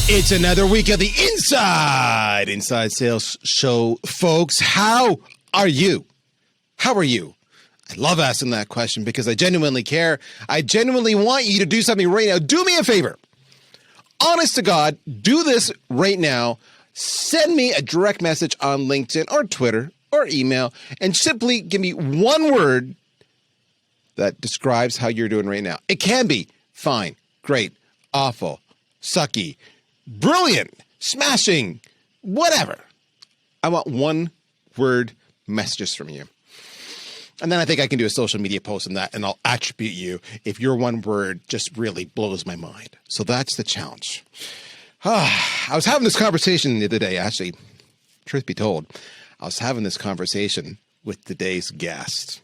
It's another week of the Inside Sales Show, folks. How are you? How are you? I love asking that question because I genuinely care. I genuinely want you to do something right now. Do me a favor. Honest to God, do this right now. Send me a direct message on LinkedIn or Twitter or email and simply give me one word that describes how you're doing right now. It can be fine, great, awful, sucky, brilliant, smashing, whatever. I want one word messages from you. And then I think I can do a social media post on that, and I'll attribute you if your one word just really blows my mind. So that's the challenge. I was having this conversation the other day, actually, truth be told. I was having this conversation with today's guest.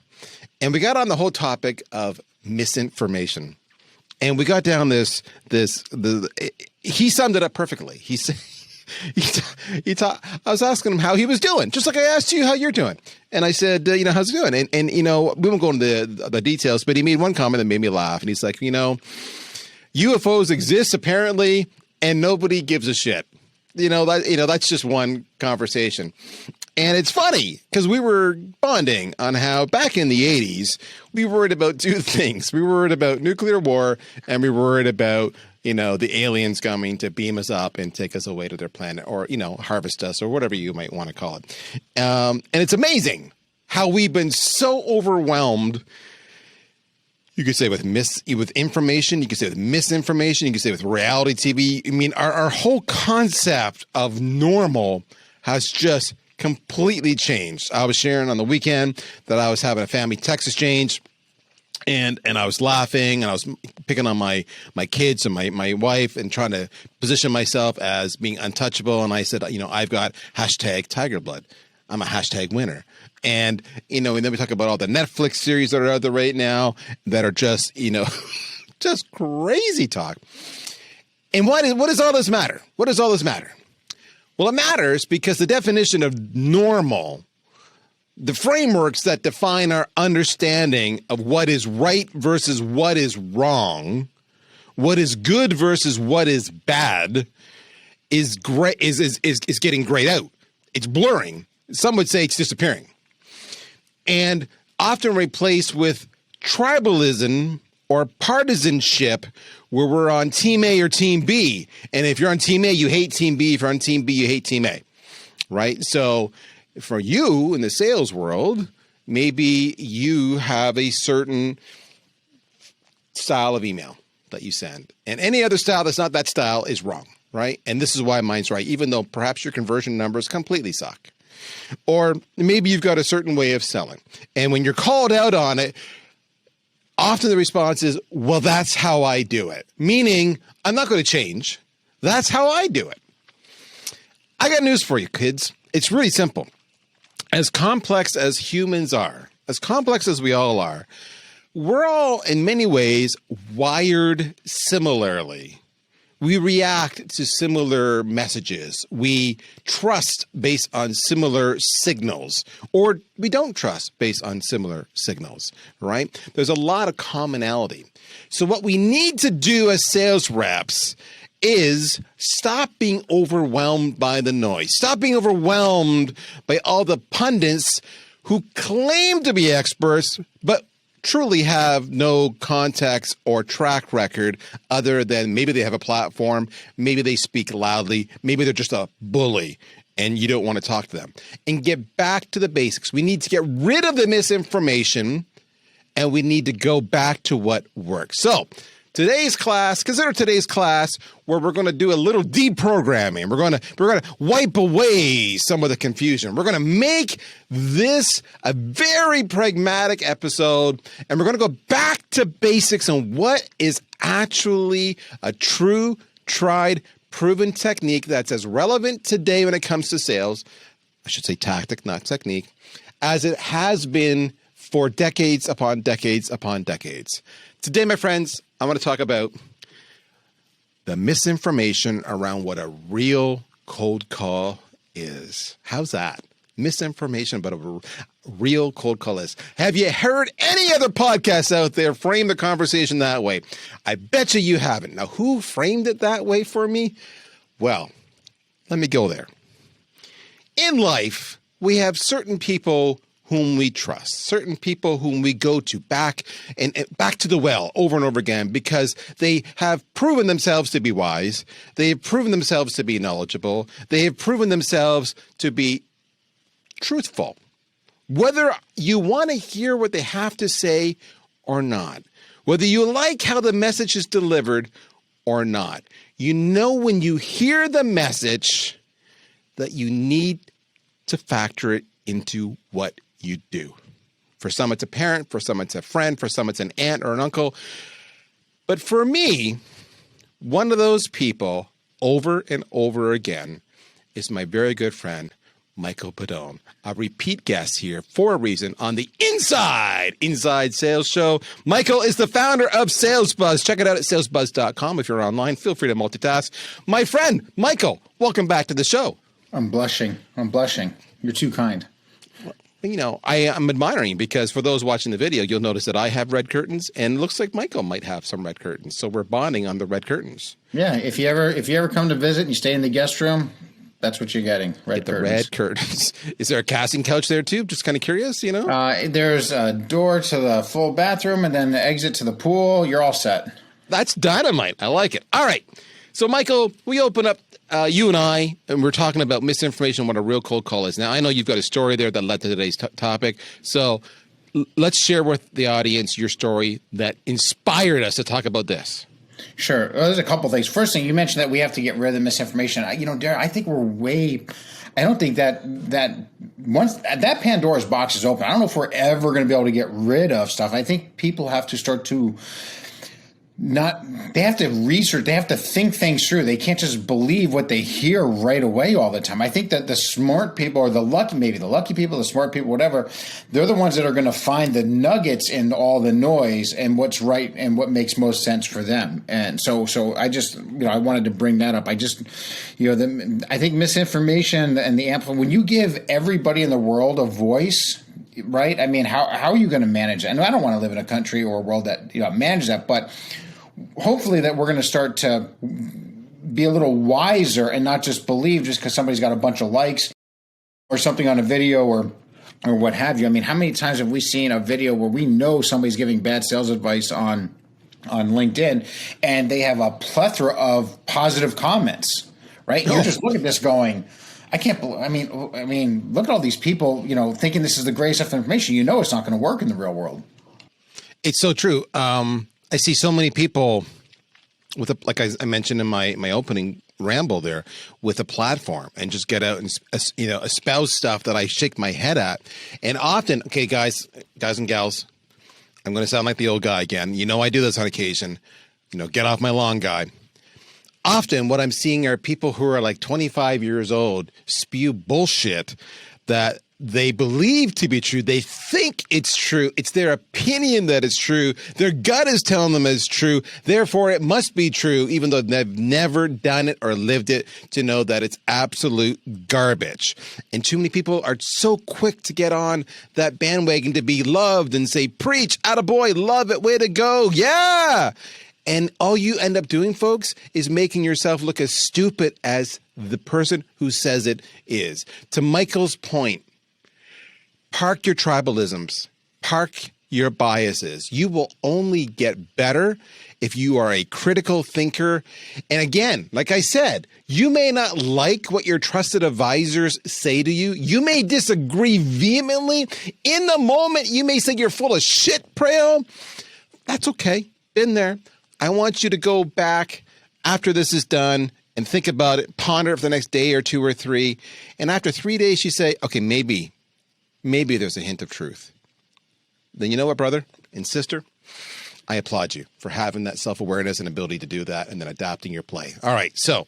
And we got on the whole topic of misinformation. And we got down he summed it up perfectly. He said, I was asking him how he was doing, just like I asked you how you're doing. And I said, how's it doing? And we won't go into the details, but he made one comment that made me laugh. And he's like, UFOs exist apparently, and nobody gives a shit. That's just one conversation. And it's funny because we were bonding on how back in the 80s, we worried about two things. We worried about nuclear war, and we worried about, the aliens coming to beam us up and take us away to their planet or, harvest us or whatever you might want to call it. And it's amazing how we've been so overwhelmed. You could say with information, you could say with misinformation, you could say with reality TV. I mean, our whole concept of normal has just completely changed. I was sharing on the weekend that I was having a family text exchange, and I was laughing, and I was picking on my kids and my wife and trying to position myself as being untouchable. And I said, I've got hashtag Tiger Blood. I'm a hashtag winner. And, and then we talk about all the Netflix series that are out there right now that are just, just crazy talk. And what does all this matter? What does all this matter? Well, it matters because the definition of normal, the frameworks that define our understanding of what is right versus what is wrong, what is good versus what is bad, is getting grayed out. It's blurring. Some would say it's disappearing. And often replaced with tribalism or partisanship, where we're on Team A or Team B. And if you're on Team A, you hate Team B. If you're on Team B, you hate Team A, right? So for you in the sales world, maybe you have a certain style of email that you send. And any other style that's not that style is wrong, right? And this is why mine's right, even though perhaps your conversion numbers completely suck. Or maybe you've got a certain way of selling. And when you're called out on it, often the response is, well, that's how I do it. Meaning, I'm not going to change. That's how I do it. I got news for you, kids. It's really simple. As complex as humans are, as complex as we all are, we're all in many ways wired similarly. We react to similar messages. We trust based on similar signals, or we don't trust based on similar signals, right? There's a lot of commonality. So what we need to do as sales reps is stop being overwhelmed by the noise. Stop being overwhelmed by all the pundits who claim to be experts, but truly have no context or track record other than maybe they have a platform, maybe they speak loudly, maybe they're just a bully and you don't want to talk to them. And get back to the basics. We need to get rid of the misinformation and we need to go back to what works. So consider today's class where we're going to do a little deprogramming. We're going to wipe away some of the confusion. We're going to make this a very pragmatic episode, and we're going to go back to basics on what is actually a true, tried, proven technique that's as relevant today when it comes to sales. I should say tactic, not technique, as it has been for decades upon decades upon decades. Today, my friends, I want to talk about the misinformation around what a real cold call is. How's that? Misinformation about a real cold call is. Have you heard any other podcasts out there frame the conversation that way? I bet you haven't. Now, who framed it that way for me? Well, let me go there. In life, we have certain people whom we trust, certain people whom we go to back and back to the well over and over again because they have proven themselves to be wise. They have proven themselves to be knowledgeable. They have proven themselves to be truthful. Whether you want to hear what they have to say or not, whether you like how the message is delivered or not, you know when you hear the message that you need to factor it into what you do. For some, it's a parent. For some, it's a friend. For some, it's an aunt or an uncle. But for me, one of those people over and over again is my very good friend, Michael Pedone, a repeat guest here for a reason on the Inside Sales Show. Michael is the founder of Sales Buzz. Check it out at salesbuzz.com. If you're online, feel free to multitask. My friend, Michael, welcome back to the show. I'm blushing. You're too kind. You know, I'm admiring because for those watching the video, you'll notice that I have red curtains and it looks like Michael might have some red curtains. So we're bonding on the red curtains. Yeah. If you ever come to visit and you stay in the guest room, that's what you're getting. Red curtains. Red curtains. Is there a casting couch there too? Just kind of curious, you know? There's a door to the full bathroom and then the exit to the pool. You're all set. That's dynamite. I like it. All right. So Michael, we open up you and I, and we're talking about misinformation, what a real cold call is. Now, I know you've got a story there that led to today's topic. So let's share with the audience your story that inspired us to talk about this. Sure. Well, there's a couple things. First thing, you mentioned that we have to get rid of the misinformation. Darryl, I think I don't think that once that Pandora's box is open, I don't know if we're ever going to be able to get rid of stuff. I think people have to start to they have to research, they have to think things through. They can't just believe what they hear right away all the time. I think that the smart people or the lucky people, the smart people, whatever, they're the ones that are going to find the nuggets in all the noise and what's right and what makes most sense for them. And so I just, I wanted to bring that up. I just, I think misinformation and the amplify, when you give everybody in the world a voice, right? I mean, how are you going to manage that? And I don't want to live in a country or a world that, manages that, but hopefully that we're going to start to be a little wiser and not just believe just because somebody's got a bunch of likes or something on a video or what have you. I mean, how many times have we seen a video where we know somebody's giving bad sales advice on LinkedIn and they have a plethora of positive comments, right? You just look at this going, I can't believe, I mean, look at all these people, thinking this is the greatest stuff information. It's not going to work in the real world. It's so true. I see so many people with like I mentioned in my opening ramble there, with a platform and just get out and espouse stuff that I shake my head at. And often, okay, guys and gals, I'm going to sound like the old guy again. I do this on occasion. Get off my lawn, guy. Often, what I'm seeing are people who are like 25 years old spew bullshit that they believe to be true. They think it's true. It's their opinion that it's true. Their gut is telling them it's true. Therefore, it must be true, even though they've never done it or lived it, to know that it's absolute garbage. And too many people are so quick to get on that bandwagon to be loved and say, preach, attaboy, love it, way to go, yeah. And all you end up doing, folks, is making yourself look as stupid as the person who says it is. To Michael's point, park your tribalisms, park your biases. You will only get better if you are a critical thinker. And again, like I said, you may not like what your trusted advisors say to you. You may disagree vehemently. In the moment, you may say you're full of shit, Preo. That's okay. Been there. I want you to go back after this is done and think about it, ponder it for the next day or two or three. And after 3 days, you say, okay, maybe there's a hint of truth. Then you know what, brother and sister? I applaud you for having that self-awareness and ability to do that and then adapting your play. All right, so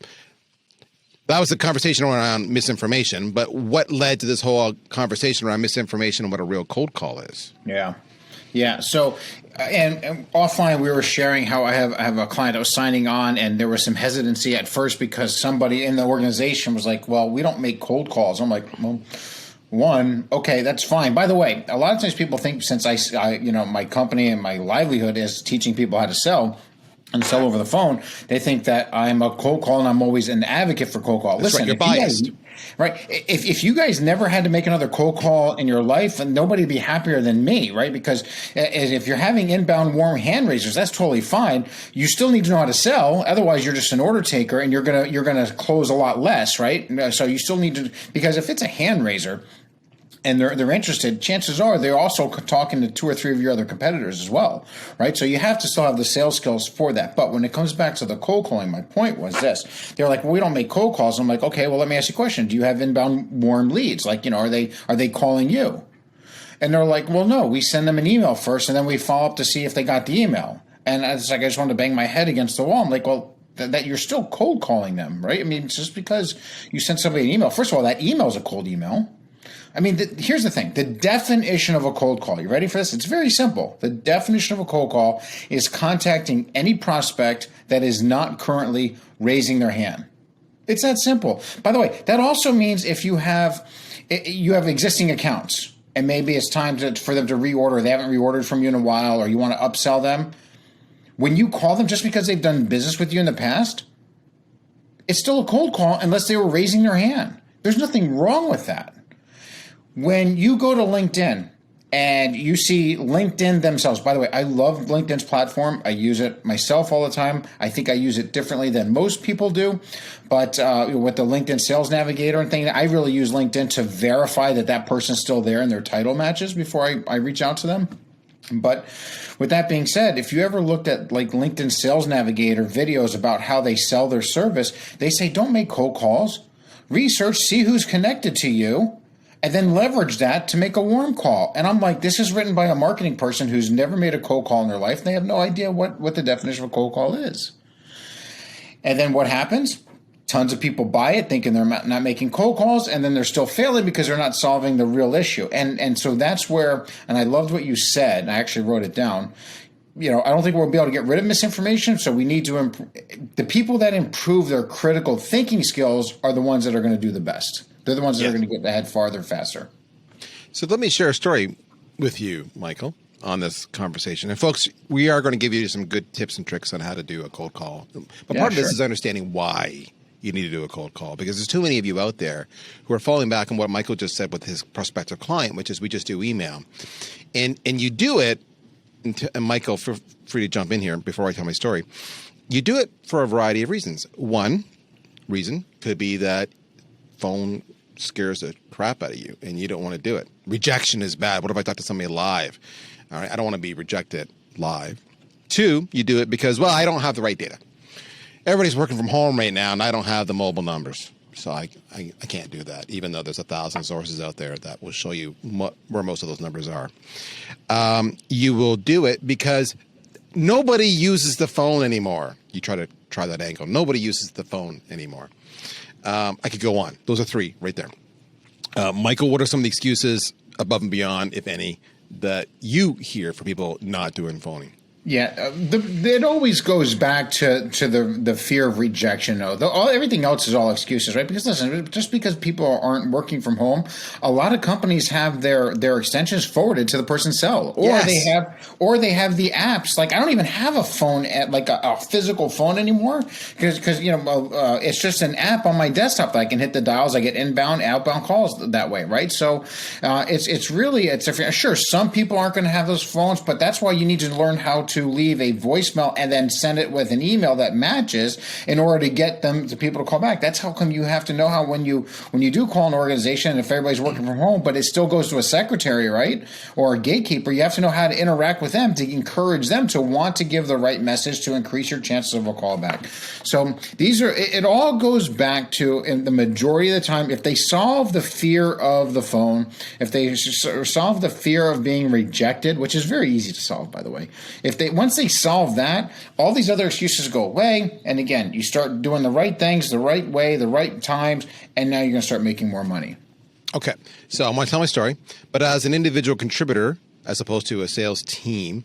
that was the conversation around misinformation, but what led to this whole conversation around misinformation and what a real cold call is? Yeah. So, and offline we were sharing how I have a client that was signing on, and there was some hesitancy at first because somebody in the organization was like, well, we don't make cold calls. I'm like, well, one, okay, that's fine. By the way, a lot of times people think since I my company and my livelihood is teaching people how to sell, and sell over the phone, they think that I'm a cold call and I'm always an advocate for cold call. That's Listen, right, you're biased. Right. If you guys never had to make another cold call in your life, then nobody would be happier than me, right? Because if you're having inbound warm hand raisers, that's totally fine. You still need to know how to sell. Otherwise, you're just an order taker and you're gonna close a lot less, right? So you still need to, because if it's a hand raiser and they're interested, chances are they're also talking to 2 or 3 of your other competitors as well, right? So you have to still have the sales skills for that. But when it comes back to the cold calling, my point was this. They're like, well, we don't make cold calls. I'm like, okay, well, let me ask you a question. Do you have inbound warm leads? Like, are they calling you? And they're like, well, no, we send them an email first and then we follow up to see if they got the email. And it's like, I just wanted to bang my head against the wall. I'm like, well, that you're still cold calling them, right? I mean, just because you sent somebody an email, first of all, that email is a cold email. I mean, here's the thing. The definition of a cold call, you ready for this? It's very simple. The definition of a cold call is contacting any prospect that is not currently raising their hand. It's that simple. By the way, that also means if you have existing accounts and maybe it's time for them to reorder, they haven't reordered from you in a while, or you want to upsell them, when you call them just because they've done business with you in the past, it's still a cold call unless they were raising their hand. There's nothing wrong with that. When you go to LinkedIn and you see LinkedIn themselves, by the way, I love LinkedIn's platform. I use it myself all the time. I think I use it differently than most people do. But with the LinkedIn Sales Navigator and thing, I really use LinkedIn to verify that person's still there and their title matches before I reach out to them. But with that being said, if you ever looked at like LinkedIn Sales Navigator videos about how they sell their service, they say don't make cold calls. Research, see who's connected to you, and then leverage that to make a warm call. And I'm like, this is written by a marketing person who's never made a cold call in their life. And they have no idea what the definition of a cold call is. And then what happens? Tons of people buy it thinking they're not making cold calls, and then they're still failing because they're not solving the real issue. And so that's where, and I loved what you said, and I actually wrote it down. I don't think we'll be able to get rid of misinformation, so we need to the people that improve their critical thinking skills are the ones that are going to do the best. They're the ones that are going to get ahead farther, faster. So let me share a story with you, Michael, on this conversation. And folks, we are going to give you some good tips and tricks on how to do a cold call. But part of this is understanding why you need to do a cold call, because there's too many of you out there who are falling back on what Michael just said with his prospective client, which is we just do email. And you do it, and Michael, feel free to jump in here before I tell my story. You do it for a variety of reasons. One reason could be that phone scares the crap out of you and you don't want to do it. Rejection is bad. What if I talk to somebody live? All right, I don't want to be rejected live. 2, you do it because, well, I don't have the right data. Everybody's working from home right now and I don't have the mobile numbers. So I can't do that, even though there's 1,000 sources out there that will show you where most of those numbers are. You will do it because nobody uses the phone anymore. You try that angle. Nobody uses the phone anymore. I could go on. Those are 3 right there. Michael, what are some of the excuses above and beyond, if any, that you hear for people not doing phoning? Yeah, it always goes back to the fear of rejection. Though everything else is all excuses, right? Because listen, just because people aren't working from home, a lot of companies have their extensions forwarded to the person's cell, or they have the apps. Like I don't even have a phone like a physical phone anymore because it's just an app on my desktop that I can hit the dials. I get inbound, outbound calls that way, right? So it's sure some people aren't going to have those phones, but that's why you need to learn how to leave a voicemail and then send it with an email that matches in order to get the people to call back. That's how come you have to know how when you do call an organization, if everybody's working from home, but it still goes to a secretary, right, or a gatekeeper, you have to know how to interact with them to encourage them to want to give the right message to increase your chances of a callback. So it all goes back to, in the majority of the time, if they solve the fear of the phone, if they solve the fear of being rejected, which is very easy to solve, by the way, once they solve that, all these other excuses go away. And again, you start doing the right things the right way, the right times, and now you're going to start making more money. Okay. So I'm going to tell my story. But as an individual contributor, as opposed to a sales team,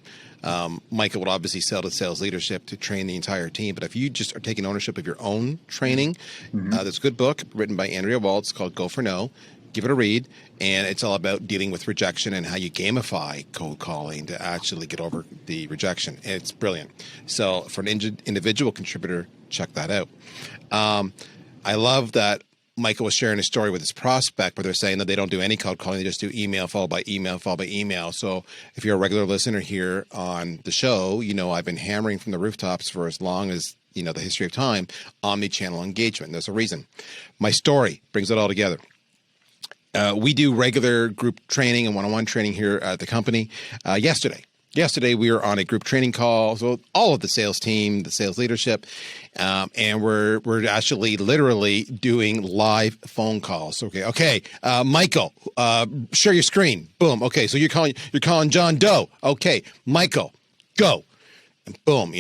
Michael would obviously sell to sales leadership to train the entire team. But if you just are taking ownership of your own training, there's a good book written by Andrea Waltz called Go for No. give it a read. And it's all about dealing with rejection and how you gamify cold calling to actually get over the rejection. It's brilliant. So for an individual contributor, check that out. I love that Michael was sharing a story with his prospect where they're saying that they don't do any cold calling. They just do email followed by email followed by email. So if you're a regular listener here on the show, I've been hammering from the rooftops for as long as, the history of time, omni-channel engagement. There's a reason. My story brings it all together. We do regular group training and one-on-one training here at the company. Yesterday, we were on a group training call, so all of the sales team, the sales leadership, and we're actually literally doing live phone calls. Okay, Michael, share your screen. Boom. Okay, so you're calling John Doe. Okay, Michael, go. And boom,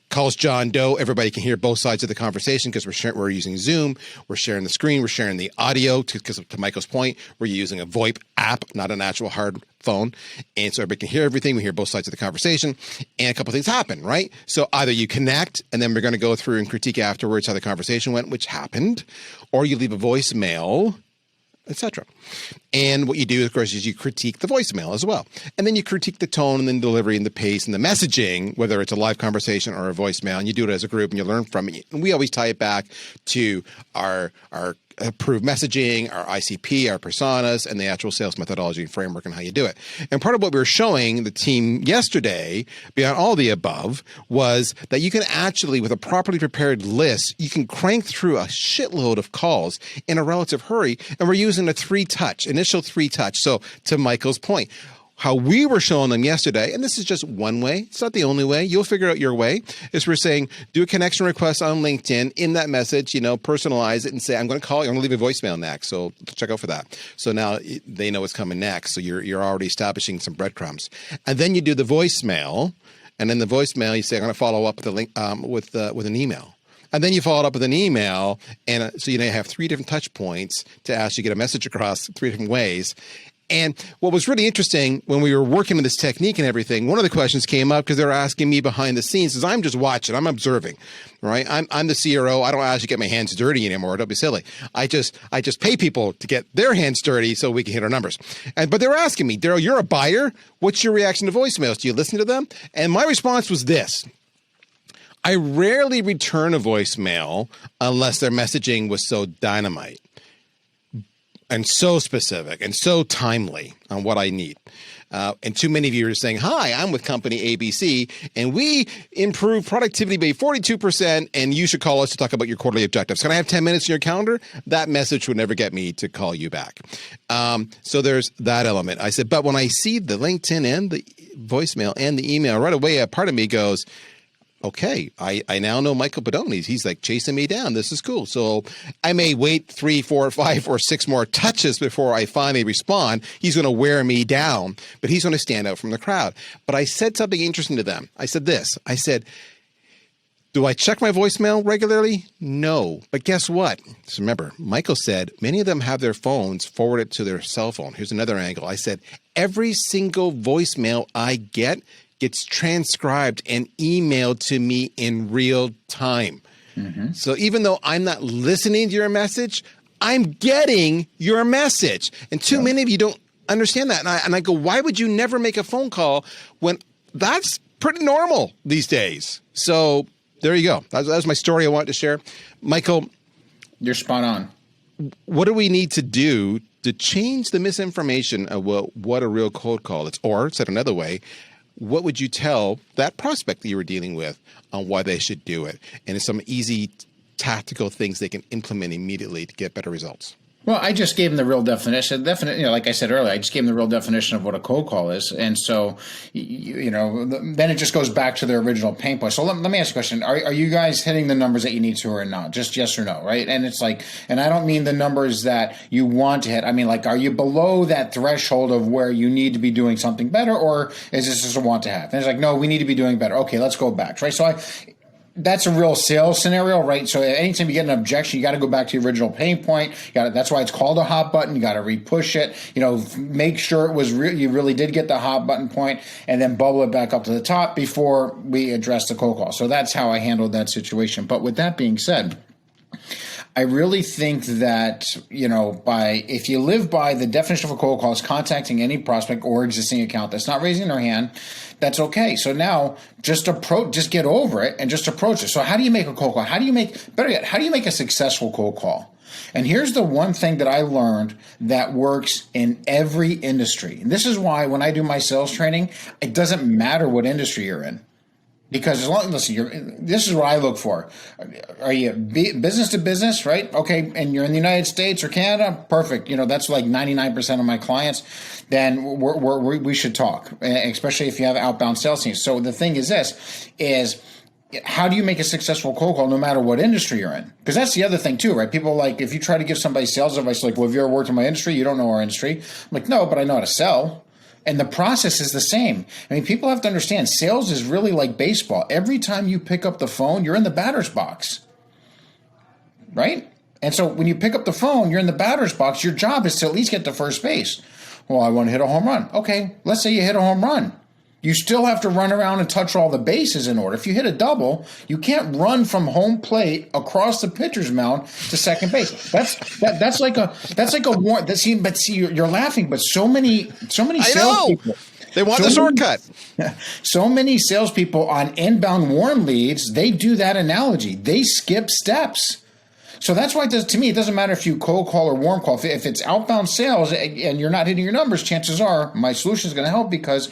calls John Doe. Everybody can hear both sides of the conversation because we're using Zoom. We're sharing the screen. We're sharing the audio because to Michael's point, we're using a VoIP app, not an actual hard phone. And so everybody can hear everything. We hear both sides of the conversation. And a couple of things happen, right? So either you connect and then we're going to go through and critique afterwards how the conversation went, which happened, or you leave a voicemail, etc. And what you do, of course, is you critique the voicemail as well. And then you critique the tone and the delivery and the pace and the messaging, whether it's a live conversation or a voicemail, and you do it as a group and you learn from it. And we always tie it back to our approved messaging, our ICP, our personas, and the actual sales methodology and framework and how you do it. And part of what we were showing the team yesterday, beyond all the above, was that you can actually, with a properly prepared list, you can crank through a shitload of calls in a relative hurry. And we're using initial three touch. So to Michael's point, how we were showing them yesterday, and this is just one way, it's not the only way, you'll figure out your way, is we're saying do a connection request on LinkedIn in that message, personalize it and say, I'm going to call you, I'm going to leave a voicemail next, so check out for that. So now they know what's coming next, so you're already establishing some breadcrumbs. And then you do the voicemail, and in the voicemail you say, I'm going to follow up with a link, with an email. And then you follow it up with an email, and so you have 3 different touch points to actually get a message across 3 different ways. And what was really interesting when we were working with this technique and everything, one of the questions came up because they were asking me behind the scenes, is I'm just watching, I'm observing, right? I'm the CRO. I don't actually get my hands dirty anymore. Don't be silly. I just pay people to get their hands dirty so we can hit our numbers. But they were asking me, Darryl, you're a buyer. What's your reaction to voicemails? Do you listen to them? And my response was this. I rarely return a voicemail unless their messaging was so dynamite and so specific and so timely on what I need. And too many of you are saying, hi, I'm with company ABC, and we improve productivity by 42%, and you should call us to talk about your quarterly objectives. Can I have 10 minutes in your calendar? That message would never get me to call you back. So there's that element. I said, but when I see the LinkedIn and the voicemail and the email, right away, a part of me goes, okay, I now know Michael Pedone. He's like chasing me down. This is cool. So I may wait 3, 4, 5, or 6 more touches before I finally respond. He's going to wear me down, but he's going to stand out from the crowd. But I said something interesting to them. I said this. I said, do I check my voicemail regularly? No. But guess what? So remember, Michael said many of them have their phones forwarded to their cell phone. Here's another angle. I said, every single voicemail I get gets transcribed and emailed to me in real time. Mm-hmm. So even though I'm not listening to your message, I'm getting your message. And too many of you don't understand that. And I go, why would you never make a phone call when that's pretty normal these days? So there you go. That was my story I wanted to share. Michael, you're spot on. What do we need to do to change the misinformation of what a real cold call is? Or said another way, what would you tell that prospect that you were dealing with on why they should do it? And some easy tactical things they can implement immediately to get better results. Well, I just gave them the real definition. Like I said earlier, I just gave them the real definition of what a cold call is. And so, then it just goes back to their original pain point. So let me ask you a question. Are you guys hitting the numbers that you need to or not? Just yes or no, right? And it's like, and I don't mean the numbers that you want to hit. I mean, like, are you below that threshold of where you need to be doing something better, or is this just a want to have? And it's like, no, we need to be doing better. Okay, let's go back, right? So that's a real sales scenario, right? So anytime you get an objection, you got to go back to the original pain point. That's why it's called a hot button. You got to re-push it. Make sure it was you really did get the hot button point, and then bubble it back up to the top before we address the cold call. So that's how I handled that situation. But with that being said, I really think that, if you live by the definition of a cold call is contacting any prospect or existing account that's not raising their hand, that's okay. So now just get over it and just approach it. So how do you make a cold call? Better yet, how do you make a successful cold call? And here's the one thing that I learned that works in every industry. And this is why when I do my sales training, it doesn't matter what industry you're in. Because this is what I look for. Are you business to business, right? Okay, and you're in the United States or Canada, perfect. That's like 99% of my clients. Then we should talk, especially if you have outbound sales teams. So the thing is how do you make a successful cold call no matter what industry you're in? Because that's the other thing too, right? People if you try to give somebody sales advice, like, well, have you ever worked in my industry? You don't know our industry. I'm like, no, but I know how to sell. And the process is the same. I mean, people have to understand sales is really like baseball. Every time you pick up the phone, you're in the batter's box, right? And so when you pick up the phone, you're in the batter's box. Your job is to at least get to first base. Well, I want to hit a home run. Okay, let's say you hit a home run. You still have to run around and touch all the bases in order. If you hit a double, you can't run from home plate across the pitcher's mound to second base. That's like a warrant. See, you're laughing, but so many salespeople. They want the shortcut. So many salespeople on inbound warm leads, they do that analogy. They skip steps. So that's why to me, it doesn't matter if you cold call or warm call. If it's outbound sales and you're not hitting your numbers, chances are my solution is going to help, because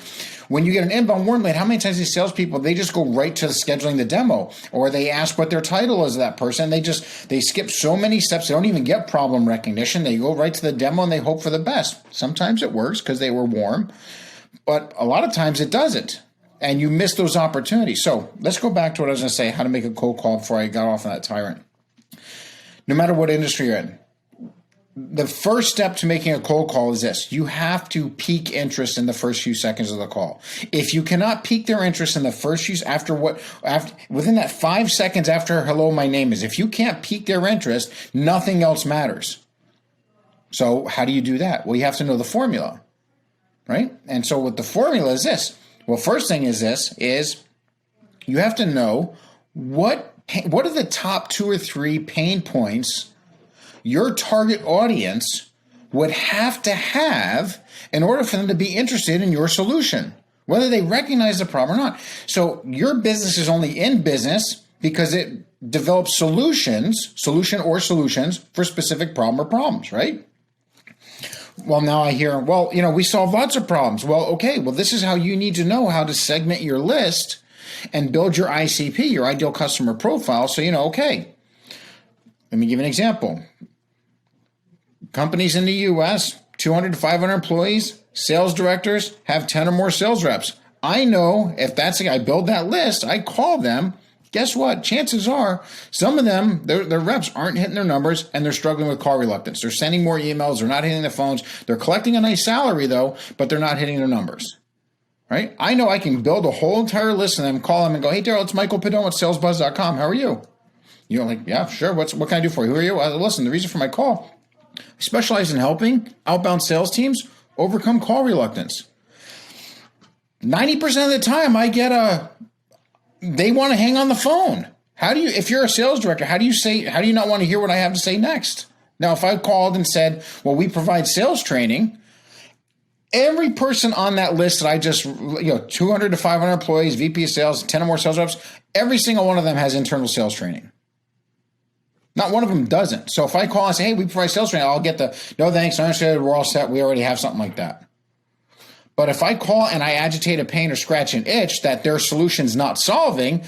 when you get an inbound warm lead, how many times these salespeople, they just go right to scheduling the demo, or they ask what their title is of that person. They skip so many steps. They don't even get problem recognition. They go right to the demo and they hope for the best. Sometimes it works because they were warm, but a lot of times it doesn't. And you miss those opportunities. So let's go back to what I was going to say, how to make a cold call before I got off on that tyrant. No matter what industry you're in, the first step to making a cold call is this. You have to pique interest in the first few seconds of the call. If you cannot pique their interest in the first few, within that 5 seconds after hello, my name is, if you can't pique their interest, nothing else matters. So how do you do that? Well, you have to know the formula, right? And so what the formula is this. Well, first thing is you have to know what are the top 2 or 3 pain points your target audience would have to have in order for them to be interested in your solution, whether they recognize the problem or not. So your business is only in business because it develops solutions for specific problem or problems, right? Well, now I hear, we solve lots of problems. Well, okay, this is how you need to know how to segment your list and build your ICP, your ideal customer profile. So, okay, let me give you an example. Companies in the U.S., 200 to 500 employees, sales directors have 10 or more sales reps. I know if I build that list, I call them, guess what? Chances are some of them, their reps aren't hitting their numbers and they're struggling with call reluctance. They're sending more emails. They're not hitting the phones. They're collecting a nice salary though, but they're not hitting their numbers. Right? I know I can build a whole entire list of them, call them and go, hey, Darryl, it's Michael Pedone at salesbuzz.com. How are you? You're like, yeah, sure. What can I do for you? Who are you? Listen, the reason for my call, I specialize in helping outbound sales teams overcome call reluctance. 90% of the time they want to hang on the phone. If you're a sales director, how do you not want to hear what I have to say next? Now, if I called and said, well, we provide sales training, every person on that list that I just, 200 to 500 employees, VP of sales, 10 or more sales reps, every single one of them has internal sales training. Not one of them doesn't. So if I call and say, hey, we provide sales training, I'll get no thanks, no interested, we're all set, we already have something like that. But if I call and I agitate a pain or scratch an itch that their solution's not solving,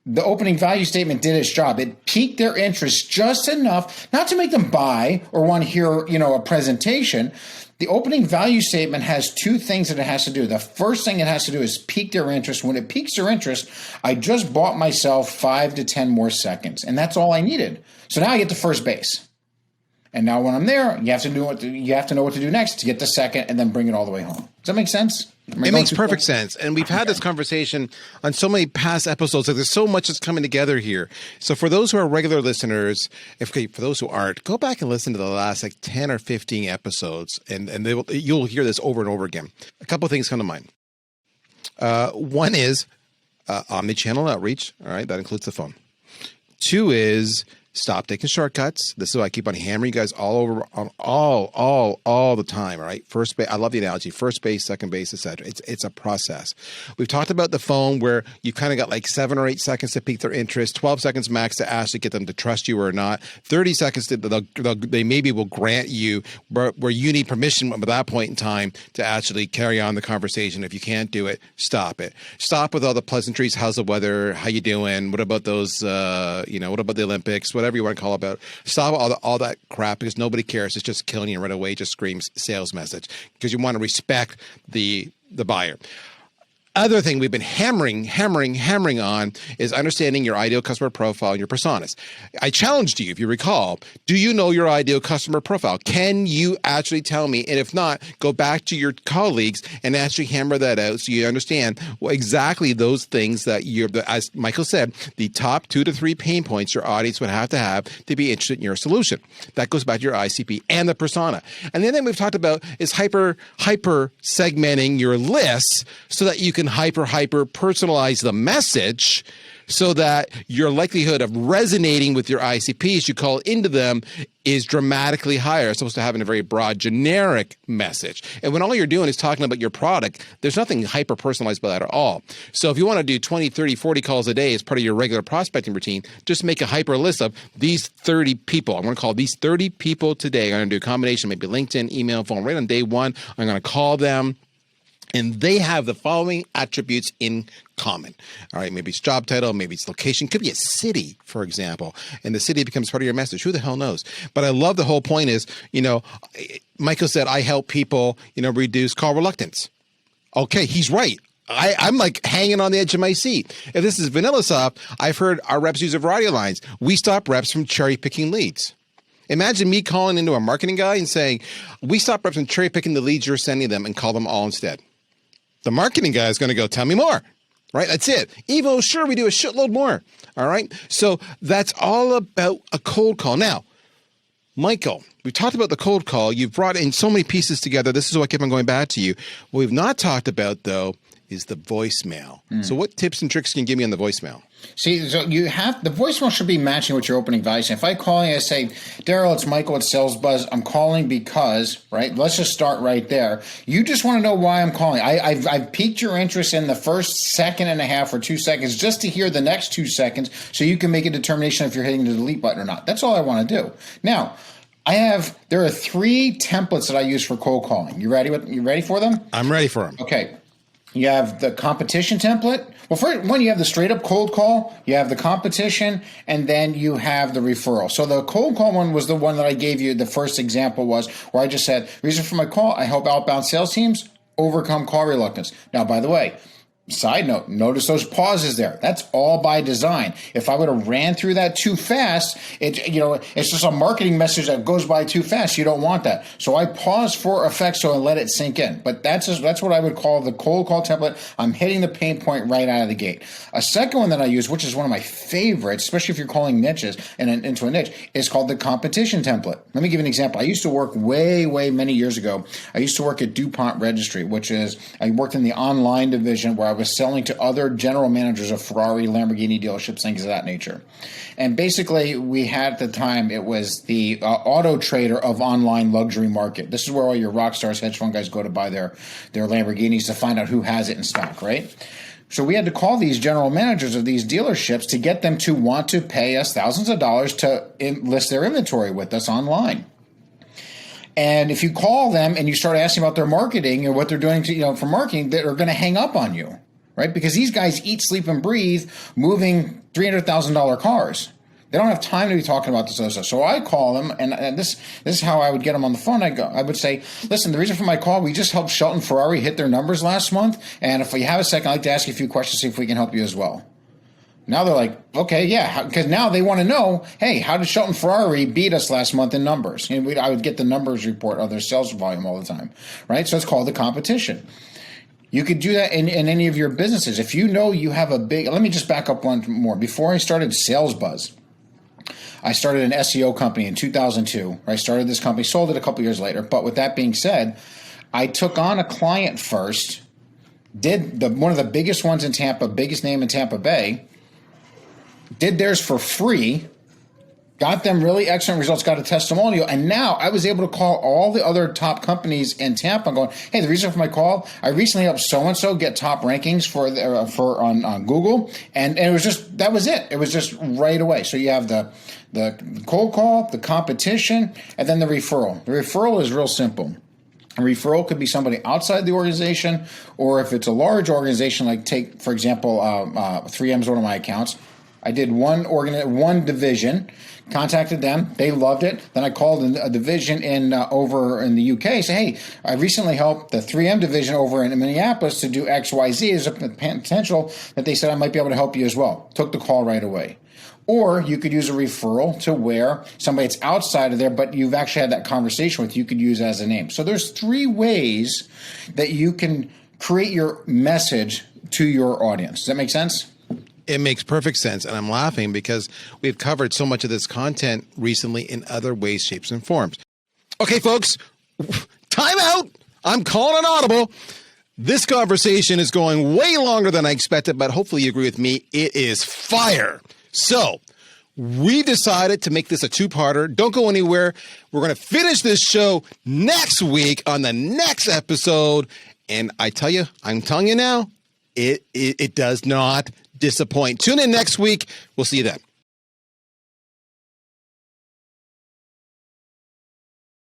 the opening value statement did its job. It piqued their interest just enough, not to make them buy or want to hear, a presentation. The opening value statement has 2 things that it has to do. The first thing it has to do is pique their interest. When it piques their interest, I just bought myself 5 to 10 more seconds, and that's all I needed. So now I get to first base. And now when I'm there, you have to know what to do next to get to second and then bring it all the way home. Does that make sense? It makes perfect sense. And we've had this conversation on so many past episodes. Like there's so much that's coming together here. So for those who are regular listeners, for those who aren't, go back and listen to the last 10 or 15 episodes, and you'll hear this over and over again. A couple of things come to mind. One is omni-channel outreach. All right, that includes the phone. 2 is Stop taking shortcuts. This is why I keep on hammering you guys all over on all the time. All right. First base. I love the analogy. First base, second base, etc. It's a process. We've talked about the phone where you kind of got like 7 or 8 seconds to pique their interest, 12 seconds max to actually get them to trust you or not, 30 seconds to they maybe will grant you where you need permission at that point in time to actually carry on the conversation. If you can't do it, stop it. Stop with all the pleasantries. How's the weather? How you doing? What about those? What about the Olympics? Whatever you want to call about. Stop all that crap because nobody cares. It's just killing you right away. It just screams sales message because you want to respect the buyer. Other thing we've been hammering on is understanding your ideal customer profile and your personas. I challenged you, if you recall, do you know your ideal customer profile? Can you actually tell me? And if not, go back to your colleagues and actually hammer that out so you understand exactly those things that as Michael said, the top 2 to 3 pain points your audience would have to be interested in your solution. That goes back to your ICP and the persona. And the other thing we've talked about is hyper segmenting your lists so that you can hyper personalize the message so that your likelihood of resonating with your ICPs you call into them is dramatically higher. It's supposed to have a very broad, generic message. And when all you're doing is talking about your product, there's nothing hyper personalized about that at all. So if you want to do 20, 30, 40 calls a day as part of your regular prospecting routine, just make a hyper list of these 30 people. I'm going to call these 30 people today. I'm going to do a combination, maybe LinkedIn, email, phone. Right on day one, I'm going to call them. And they have the following attributes in common. All right, maybe it's job title, maybe it's location, could be a city, for example, and the city becomes part of your message. Who the hell knows? But I love the whole point is, Michael said, I help people, reduce call reluctance. Okay, he's right. I'm like hanging on the edge of my seat. If this is VanillaSoft, I've heard our reps use a variety of lines. We stop reps from cherry picking leads. Imagine me calling into a marketing guy and saying, we stop reps from cherry picking the leads you're sending them and call them all instead. The marketing guy is going to go, tell me more, right? That's it. Even though, sure, we do a shitload more, all right? So that's all about a cold call. Now, Michael, we've talked about the cold call. You've brought in so many pieces together. This is what I keep on going back to you. What we've not talked about, though, is the voicemail. So what tips and tricks can you give me on the voicemail? See, so the voicemail should be matching with your opening advice. If I call you, I say, Darryl, it's Michael at Sales Buzz. I'm calling because, right? Let's just start right there. You just want to know why I'm calling. I've piqued your interest in the first second and a half or 2 seconds just to hear the next 2 seconds so you can make a determination if you're hitting the delete button or not. That's all I want to do. Now, there are 3 templates that I use for cold calling. You ready for them? I'm ready for them. Okay. You have the competition template. Well, first one, you have the straight up cold call, you have the competition, and then you have the referral. So the cold call one was the one that I gave you. The first example was where I just said, reason for my call, I help outbound sales teams overcome call reluctance. Now, by the way, side note, notice those pauses there. That's all by design. If I would have ran through that too fast, it's just a marketing message that goes by too fast. You don't want that. So I pause for effect so I let it sink in. But that's what I would call the cold call template. I'm hitting the pain point right out of the gate. A second one that I use, which is one of my favorites, especially if you're calling niches and into a niche, is called the competition template. Let me give you an example. I used to work way many years ago. I used to work at DuPont Registry, I worked in the online division where I was selling to other general managers of Ferrari, Lamborghini dealerships, things of that nature. And basically, we had at the time, it was the auto trader of online luxury market. This is where all your rock stars, hedge fund guys go to buy their Lamborghinis to find out who has it in stock, right? So we had to call these general managers of these dealerships to get them to want to pay us thousands of dollars to list their inventory with us online. And if you call them and you start asking about their marketing or what they're doing for marketing, they're going to hang up on you, right? Because these guys eat, sleep, and breathe moving $300,000 cars. They don't have time to be talking about this other stuff. So I call them, and this is how I would get them on the phone. I would say, listen, the reason for my call, we just helped Shelton Ferrari hit their numbers last month. And if you have a second, I'd like to ask you a few questions, see if we can help you as well. Now they're like, okay, yeah, because now they want to know, hey, how did Shelton Ferrari beat us last month in numbers? And I would get the numbers report of their sales volume all the time, right? So it's called the competition. You could do that in any of your businesses. If you know you have a big, let me just back up one more. Before I started Sales Buzz, I started an SEO company in 2002. I started this company, sold it a couple years later. But with that being said, I took on a client first, did one of the biggest ones in Tampa, biggest name in Tampa Bay, did theirs for free, got them really excellent results, got a testimonial, and now I was able to call all the other top companies in Tampa going, hey, the reason for my call, I recently helped so-and-so get top rankings for on Google, and it was just, that was it. It was just right away. So you have the cold call, the competition, and then the referral. The referral is real simple. A referral could be somebody outside the organization, or if it's a large organization, like take, for example, 3M is one of my accounts. I did one division, contacted them. They loved it. Then I called a division over in the UK. Say, hey, I recently helped the 3M division over in Minneapolis to do X, Y, Z. There's a potential that they said I might be able to help you as well. Took the call right away. Or you could use a referral to where somebody that's outside of there, but you've actually had that conversation with, you could use as a name. So there's 3 ways that you can create your message to your audience. Does that make sense? It makes perfect sense. And I'm laughing because we've covered so much of this content recently in other ways, shapes, and forms. Okay, folks, time out. I'm calling an audible. This conversation is going way longer than I expected, but hopefully you agree with me. It is fire. So we decided to make this a 2-parter. Don't go anywhere. We're going to finish this show next week on the next episode. And I'm telling you now, it does not disappoint. Tune in next week. We'll see you then.